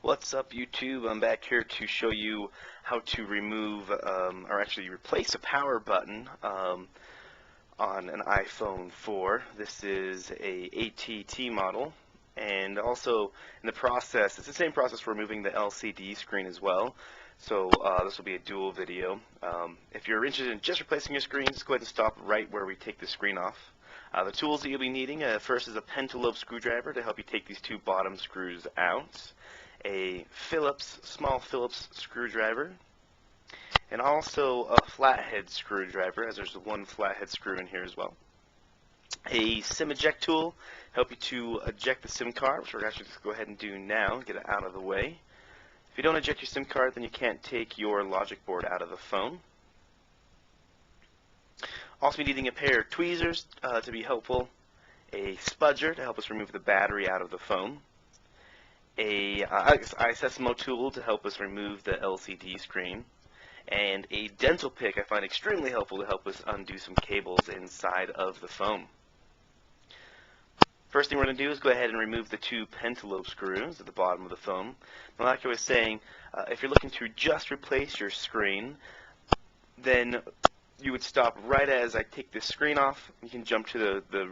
What's up, YouTube? I'm back here to show you how to remove or actually replace a power button on an iPhone 4. This is a ATT model, and also in the process, it's the same process for removing the LCD screen as well. So this will be a dual video. If you're interested in just replacing your screen, just go ahead and stop right where we take the screen off. The tools that you'll be needing, first is a pentalobe screwdriver to help you take these two bottom screws out, a small Phillips screwdriver, and also a flathead screwdriver, as there's one flathead screw in here as well. A SIM eject tool, help you to eject the SIM card, which we're actually just go ahead and do now, get it out of the way. If you don't eject your SIM card, then you can't take your logic board out of the phone. Also be needing a pair of tweezers to be helpful, a spudger to help us remove the battery out of the phone, a iSesamo tool to help us remove the LCD screen, and a dental pick I find extremely helpful to help us undo some cables inside of the phone. First thing we're going to do is go ahead and remove the two pentalobe screws at the bottom of the phone. Now, like I was saying, if you're looking to just replace your screen, then you would stop right as I take this screen off. You can jump to the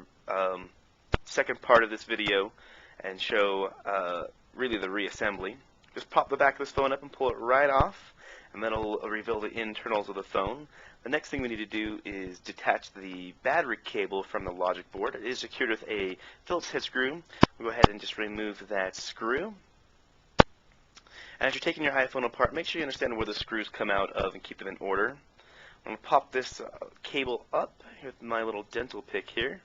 second part of this video and show really the reassembly. Just pop the back of this phone up and pull it right off, and then it'll reveal the internals of the phone. The next thing we need to do is detach the battery cable from the logic board. It is secured with a Phillips head screw. We'll go ahead and just remove that screw. And as you're taking your iPhone apart, make sure you understand where the screws come out of and keep them in order. I'm going to pop this cable up with my little dental pick here.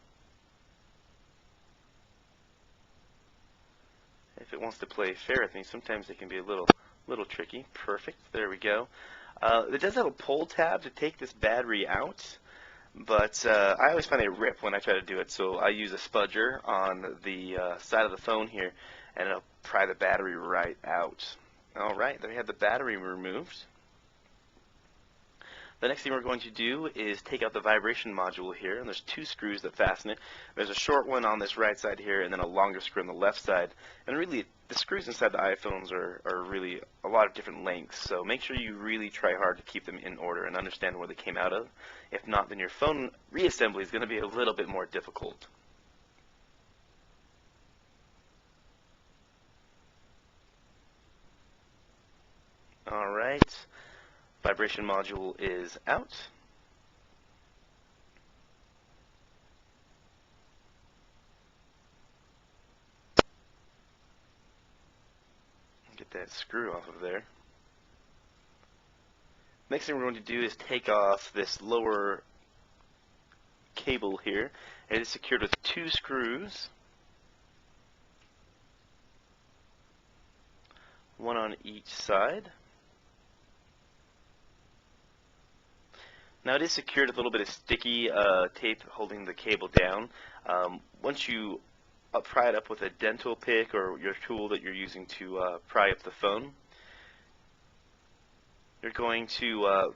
If it wants to play fair with me, sometimes it can be a little tricky. Perfect. There we go. It does have a pull tab to take this battery out, but I always find it rip when I try to do it, so I use a spudger on the side of the phone here, and it'll pry the battery right out. Alright, there we have the battery removed. The next thing we're going to do is take out the vibration module here, and there's two screws that fasten it. There's a short one on this right side here, and then a longer screw on the left side. And really, the screws inside the iPhones are really a lot of different lengths, so make sure you really try hard to keep them in order and understand where they came out of. If not, then your phone reassembly is going to be a little bit more difficult. Alright. Vibration module is out. Get that screw off of there. Next thing we're going to do is take off this lower cable here. It is secured with two screws, one on each side. Now it is secured with a little bit of sticky tape holding the cable down. Once you pry it up with a dental pick or your tool that you're using to pry up the phone, you're going to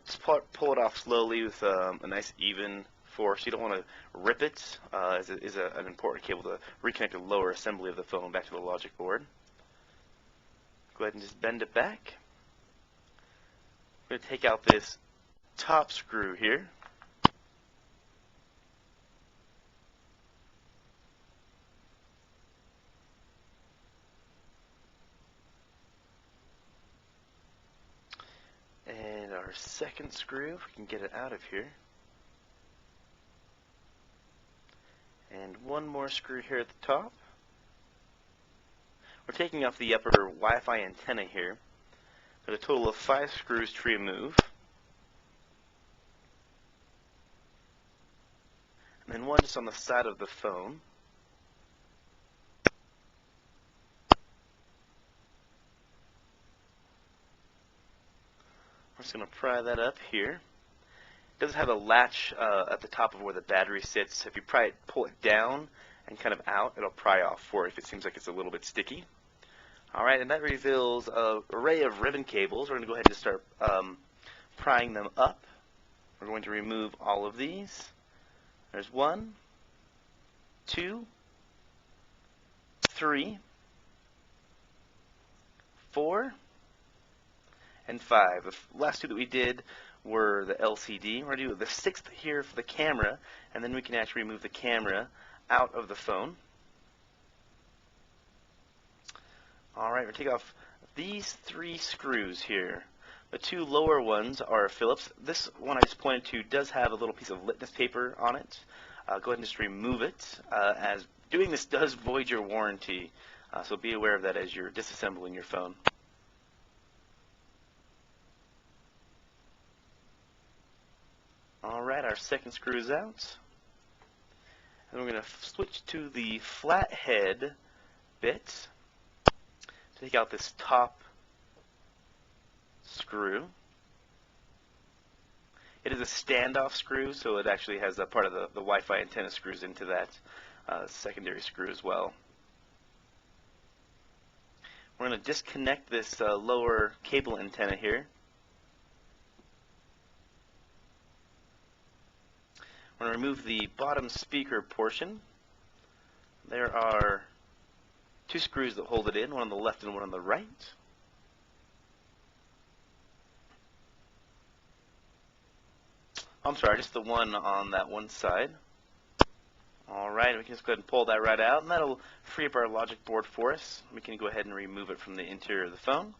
pull it off slowly with a nice even force. You don't want to rip it, as it is an important cable to reconnect the lower assembly of the phone back to the logic board. Go ahead and just bend it back. We're going to take out this top screw here. And our second screw, if we can get it out of here. And one more screw here at the top. We're taking off the upper Wi-Fi antenna here. There's a total of 5 screws to remove. And then one just on the side of the phone. We're just going to pry that up here. It does have a latch at the top of where the battery sits. If you pull it down and kind of out, it'll pry off for it if it seems like it's a little bit sticky. Alright, and that reveals an array of ribbon cables. We're going to go ahead and just start prying them up. We're going to remove all of these. There's 1, 2, 3, 4 and 5. The last two that we did were the LCD. We're going to do the 6th here for the camera, and then we can actually remove the camera out of the phone. Alright, we're going to take off these 3 screws here. The 2 lower ones are Phillips. This one I just pointed to does have a little piece of litmus paper on it. Go ahead and just remove it, as doing this does void your warranty. So be aware of that as you're disassembling your phone. Alright, our second screw is out. And we're going to switch to the flathead bit. Take out this top screw. It is a standoff screw, so it actually has a part of the Wi-Fi antenna screws into that secondary screw as well. We're going to disconnect this lower cable antenna here. We're going to remove the bottom speaker portion. There are 2 screws that hold it in, one on the left and one on the right. I'm sorry, just the one on that one side. Alright, we can just go ahead and pull that right out, and that'll free up our logic board for us. We can go ahead and remove it from the interior of the phone.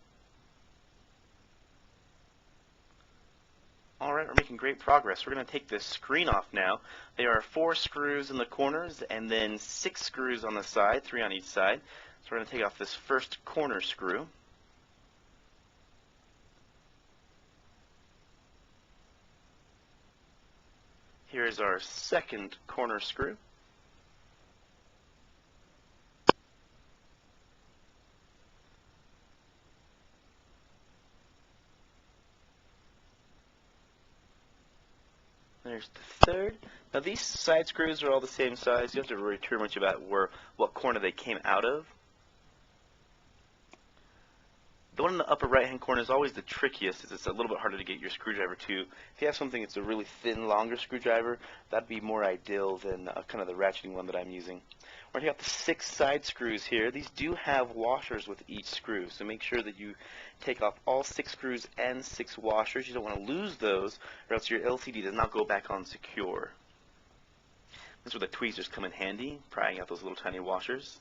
Alright, we're making great progress. We're going to take this screen off now. There are 4 screws in the corners and then 6 screws on the side, 3 on each side. So we're going to take off this first corner screw. Here's our second corner screw. There's the third. Now these side screws are all the same size. You don't have to worry too much about what corner they came out of. The one in the upper right hand corner is always the trickiest, as it's a little bit harder to get your screwdriver to. If you have something that's a really thin, longer screwdriver, that'd be more ideal than kind of the ratcheting one that I'm using. We're going to take out the 6 side screws here. These do have washers with each screw, so make sure that you take off all 6 screws and 6 washers. You don't want to lose those, or else your LCD does not go back on secure. That's where the tweezers come in handy, prying out those little tiny washers.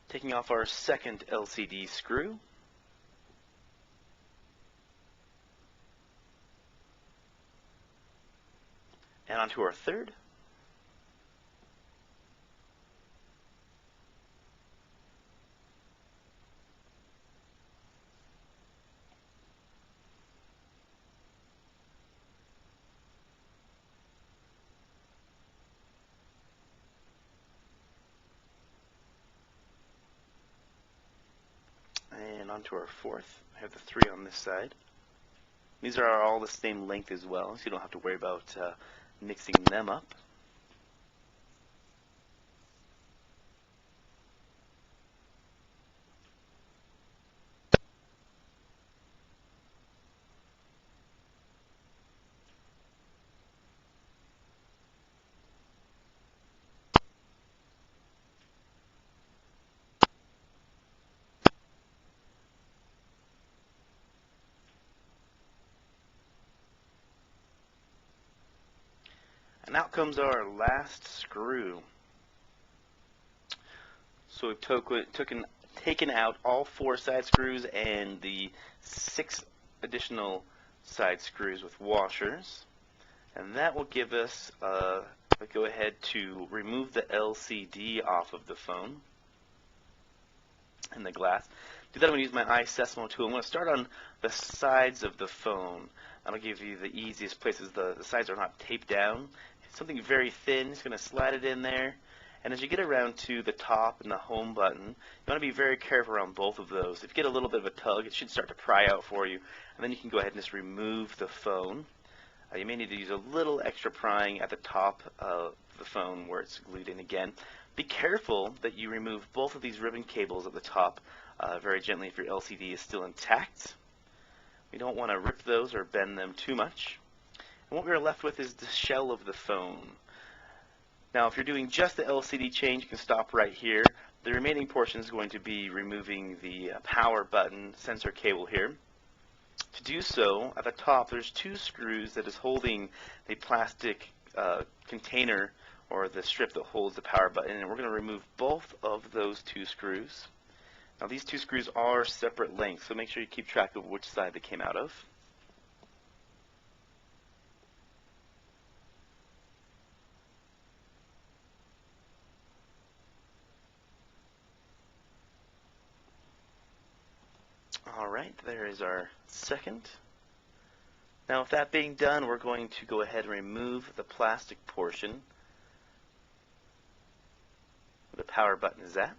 Taking off our second LCD screw. And onto our third. And onto our fourth. I have the 3 on this side. These are all the same length as well, so you don't have to worry about mixing them up. And out comes our last screw. So we've taken out all 4 side screws and the 6 additional side screws with washers. And that will give us a go ahead to remove the LCD off of the phone and the glass. Do that, I'm going to use my iSesamo tool. I'm going to start on the sides of the phone. That'll give you the easiest places. The sides are not taped down. It's something very thin. Just going to slide it in there. And as you get around to the top and the home button, you want to be very careful around both of those. If you get a little bit of a tug, it should start to pry out for you. And then you can go ahead and just remove the phone. You may need to use a little extra prying at the top of the phone where it's glued in again. Be careful that you remove both of these ribbon cables at the top very gently if your LCD is still intact. We don't want to rip those or bend them too much. And what we're left with is the shell of the phone. Now, if you're doing just the LCD change, you can stop right here. The remaining portion is going to be removing the power button sensor cable here. To do so, at the top there's two screws that is holding the plastic container or the strip that holds the power button, and we're going to remove both of those two screws. Now these two screws are separate lengths, so make sure you keep track of which side they came out of. Alright, there is our second. Now with that being done, we're going to go ahead and remove the plastic portion where the power button is at.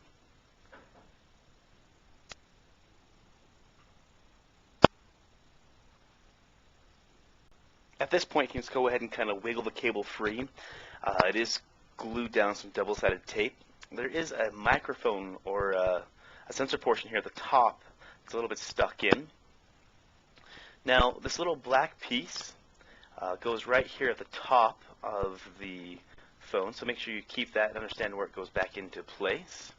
At this point, you can just go ahead and kind of wiggle the cable free. It is glued down some double-sided tape. There is a microphone or a sensor portion here at the top. It's a little bit stuck in. Now, this little black piece goes right here at the top of the phone, so make sure you keep that and understand where it goes back into place.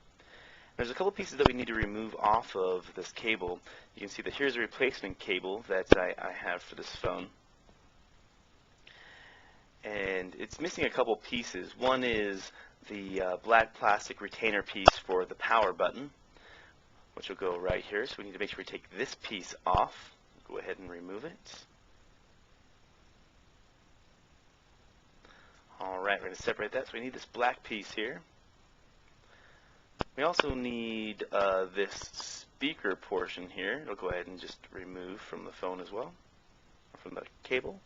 There's a couple pieces that we need to remove off of this cable. You can see that here's a replacement cable that I have for this phone. And it's missing a couple pieces. One is the black plastic retainer piece for the power button, which will go right here. So we need to make sure we take this piece off. Go ahead and remove it. Alright, we're going to separate that. So we need this black piece here. We also need this speaker portion here. It'll go ahead and just remove from the phone as well, or from the cable.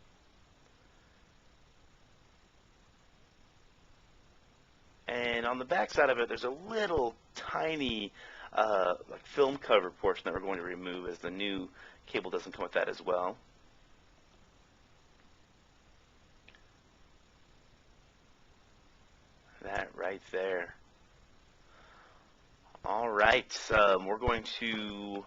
And on the back side of it, there's a little tiny like film cover portion that we're going to remove, as the new cable doesn't come with that as well. That right there. Alright, we're going to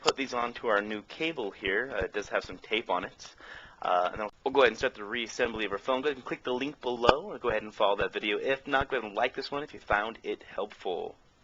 put these onto our new cable here. It does have some tape on it. And then we'll go ahead and start the reassembly of our phone. Go ahead and click the link below, or go ahead and follow that video. If not, go ahead and like this one if you found it helpful.